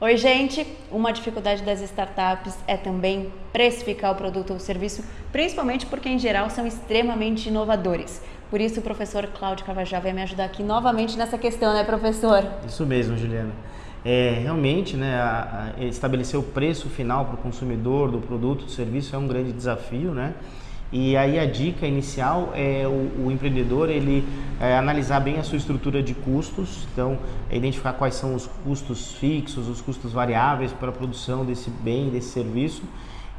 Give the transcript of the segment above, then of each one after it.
Oi, gente! Uma dificuldade das startups é também precificar o produto ou serviço, principalmente porque, em geral, são extremamente inovadores. Por isso, o professor Cláudio Carvajal vai me ajudar aqui novamente nessa questão, né, professor? Isso mesmo, Juliana. Realmente, né, estabelecer o preço final para o consumidor do produto, do serviço é um grande desafio, né? E aí a dica inicial é o empreendedor ele analisar bem a sua estrutura de custos, então identificar quais são os custos fixos, os custos variáveis para a produção desse bem, desse serviço.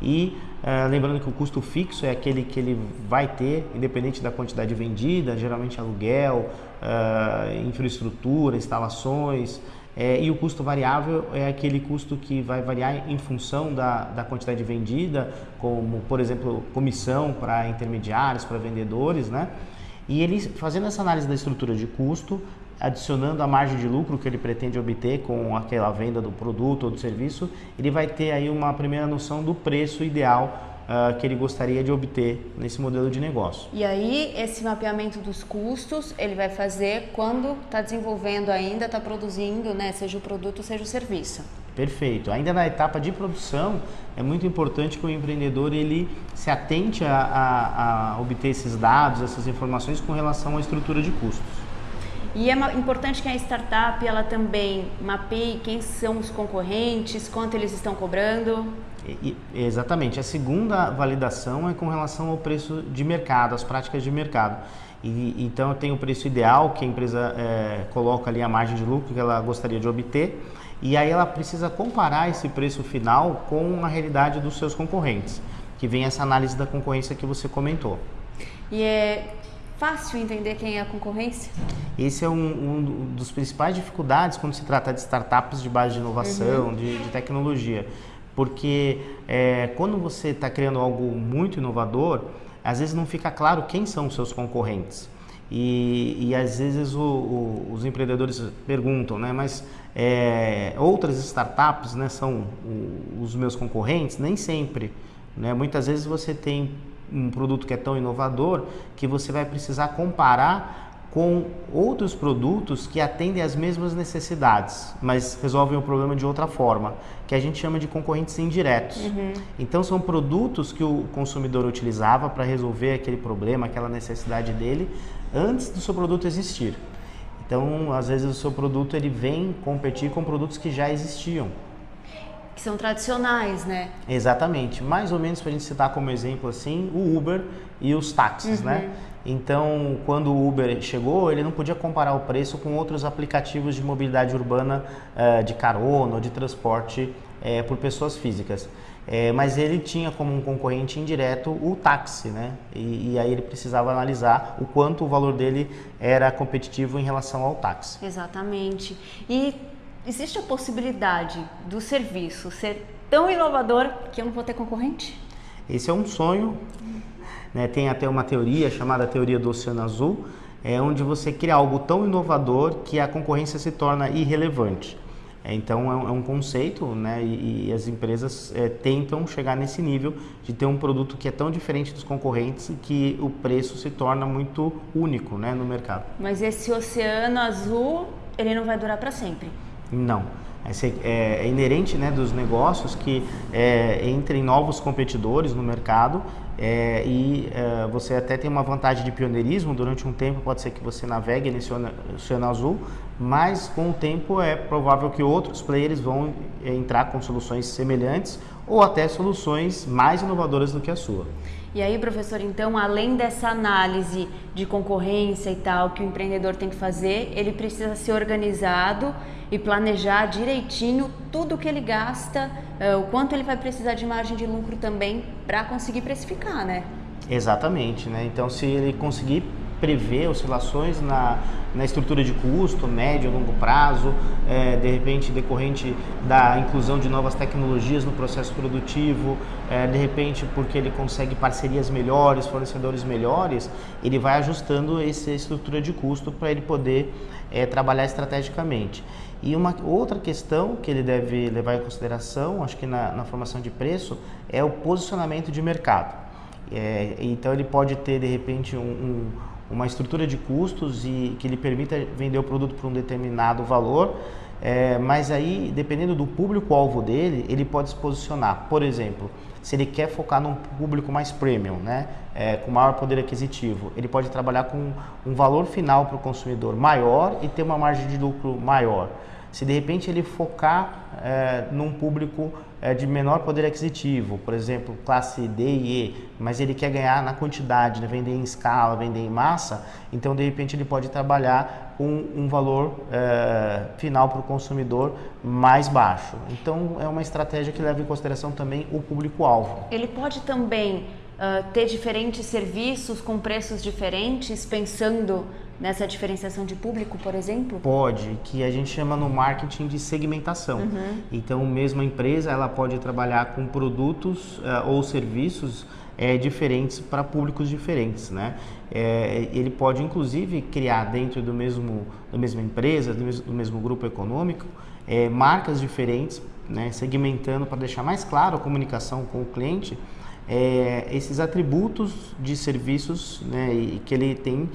E lembrando que o custo fixo é aquele que ele vai ter, independente da quantidade vendida, geralmente aluguel, infraestrutura, instalações. E o custo variável é aquele custo que vai variar em função da quantidade vendida, como, por exemplo, comissão para intermediários, para vendedores, né? E ele, fazendo essa análise da estrutura de custo, adicionando a margem de lucro que ele pretende obter com aquela venda do produto ou do serviço, ele vai ter aí uma primeira noção do preço ideal que ele gostaria de obter nesse modelo de negócio. E aí, esse mapeamento dos custos, ele vai fazer quando está desenvolvendo ainda, está produzindo, né, seja o produto, seja o serviço. Perfeito. Ainda na etapa de produção, é muito importante que o empreendedor ele se atente a obter esses dados, essas informações com relação à estrutura de custos. E é importante que a startup ela também mapeie quem são os concorrentes, quanto eles estão cobrando. Exatamente. A segunda validação é com relação ao preço de mercado, às práticas de mercado. Então, tem o preço ideal que a empresa coloca ali a margem de lucro que ela gostaria de obter. E aí ela precisa comparar esse preço final com a realidade dos seus concorrentes, que vem essa análise da concorrência que você comentou. E é fácil entender quem é a concorrência? Esse é um dos principais dificuldades quando se trata de startups de base de inovação, de tecnologia. Porque quando você está criando algo muito inovador, às vezes não fica claro quem são os seus concorrentes. E às vezes os empreendedores perguntam, né, mas outras startups, né, são os meus concorrentes? Nem sempre, né? Muitas vezes você tem um produto que é tão inovador que você vai precisar comparar com outros produtos que atendem às mesmas necessidades, mas resolvem o problema de outra forma, que a gente chama de concorrentes indiretos. Então, são produtos que o consumidor utilizava para resolver aquele problema, aquela necessidade dele, antes do seu produto existir. Então, às vezes, o seu produto ele vem competir com produtos que já existiam. Que são tradicionais, né? Exatamente. Mais ou menos, para a gente citar como exemplo assim, o Uber e os táxis, né? Então, quando o Uber chegou, ele não podia comparar o preço com outros aplicativos de mobilidade urbana, de carona ou de transporte por pessoas físicas. Mas ele tinha como um concorrente indireto o táxi, né? E aí ele precisava analisar o quanto o valor dele era competitivo em relação ao táxi. Exatamente. E existe a possibilidade do serviço ser tão inovador que eu não vou ter concorrente? Esse é um sonho, né? Tem até uma teoria chamada teoria do Oceano Azul, onde você cria algo tão inovador que a concorrência se torna irrelevante. Então é um conceito, né? E as empresas tentam chegar nesse nível de ter um produto que é tão diferente dos concorrentes que o preço se torna muito único, né, no mercado. Mas esse oceano azul, ele não vai durar para sempre? Não. É inerente, né, dos negócios que entrem novos competidores no mercado você até tem uma vantagem de pioneirismo. Durante um tempo pode ser que você navegue nesse oceano azul, mas com o tempo é provável que outros players vão entrar com soluções semelhantes ou até soluções mais inovadoras do que a sua. E aí, professor, então, além dessa análise de concorrência e tal que o empreendedor tem que fazer, ele precisa ser organizado e planejar direitinho tudo que ele gasta, o quanto ele vai precisar de margem de lucro também para conseguir precificar, né? Exatamente, né? Então, se ele conseguir prever oscilações na estrutura de custo, médio e longo prazo, de repente decorrente da inclusão de novas tecnologias no processo produtivo, de repente porque ele consegue parcerias melhores, fornecedores melhores, ele vai ajustando essa estrutura de custo para ele poder trabalhar estrategicamente. E uma outra questão que ele deve levar em consideração, acho que na formação de preço, é o posicionamento de mercado. Então ele pode ter de repente uma estrutura de custos que lhe permita vender o produto por um determinado valor Mas aí, dependendo do público-alvo dele, ele pode se posicionar. Por exemplo, se ele quer focar num público mais premium, né, com maior poder aquisitivo, ele pode trabalhar com um valor final para o consumidor maior e ter uma margem de lucro maior. Se de repente ele focar num público de menor poder aquisitivo, por exemplo, classe D e E, mas ele quer ganhar na quantidade, né, vender em escala, vender em massa, então de repente ele pode trabalhar com um valor final para o consumidor mais baixo. Então é uma estratégia que leva em consideração também o público-alvo. Ele pode também ter diferentes serviços com preços diferentes, pensando nessa diferenciação de público, por exemplo? Pode, que a gente chama no marketing de segmentação. Então, mesmo a empresa, ela pode trabalhar com produtos ou serviços diferentes para públicos diferentes, né? Ele pode, inclusive, criar dentro da mesma empresa, do mesmo grupo econômico, marcas diferentes, né? Segmentando para deixar mais claro a comunicação com o cliente, esses atributos de serviços, né, que ele tem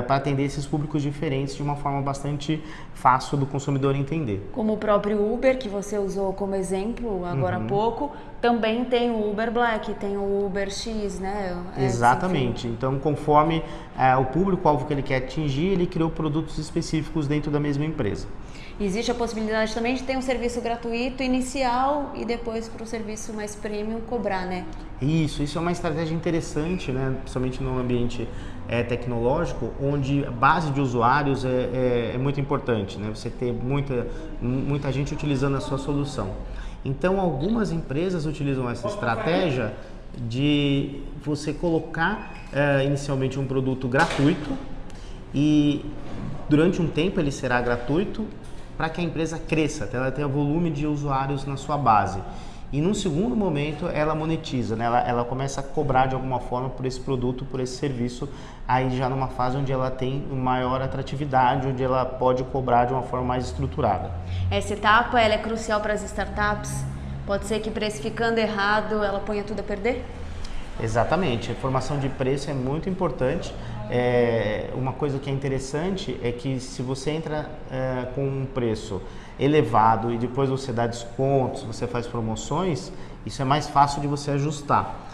para atender esses públicos diferentes de uma forma bastante fácil do consumidor entender. Como o próprio Uber, que você usou como exemplo agora há pouco, também tem o Uber Black, tem o Uber X, né? Exatamente. Então, conforme o público-alvo que ele quer atingir, ele criou produtos específicos dentro da mesma empresa. Existe a possibilidade também de ter um serviço gratuito inicial e depois para o serviço mais premium cobrar, né? Isso é uma estratégia interessante, né? Principalmente no ambiente tecnológico, onde a base de usuários é muito importante, né? Você ter muita gente utilizando a sua solução. Então, algumas empresas utilizam essa estratégia de você colocar inicialmente um produto gratuito e durante um tempo ele será gratuito para que a empresa cresça, até ela tenha volume de usuários na sua base. E num segundo momento ela monetiza, né? Ela começa a cobrar de alguma forma por esse produto, por esse serviço, aí já numa fase onde ela tem maior atratividade, onde ela pode cobrar de uma forma mais estruturada. Essa etapa ela é crucial para as startups? Pode ser que precificando errado ela ponha tudo a perder? Exatamente, a formação de preço é muito importante. Uma coisa que é interessante é que se você entra com um preço elevado e depois você dá descontos, você faz promoções, isso é mais fácil de você ajustar.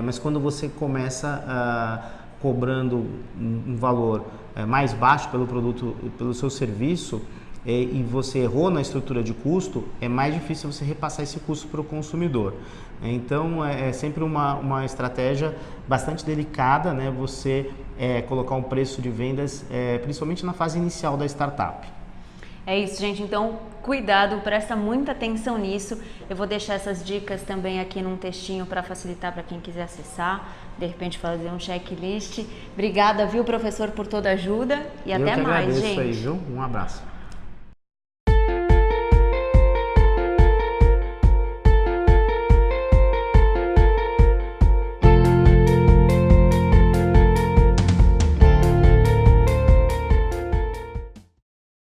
Mas quando você começa cobrando um valor mais baixo pelo produto, pelo seu serviço, e você errou na estrutura de custo, é mais difícil você repassar esse custo para o consumidor. Então, é sempre uma estratégia bastante delicada, né? Você colocar um preço de vendas, principalmente na fase inicial da startup. É isso, gente. Então, cuidado, presta muita atenção nisso. Eu vou deixar essas dicas também aqui num textinho para facilitar para quem quiser acessar, de repente fazer um checklist. Obrigada, viu, professor, por toda a ajuda e até mais, gente. Eu que agradeço aí, viu? Um abraço.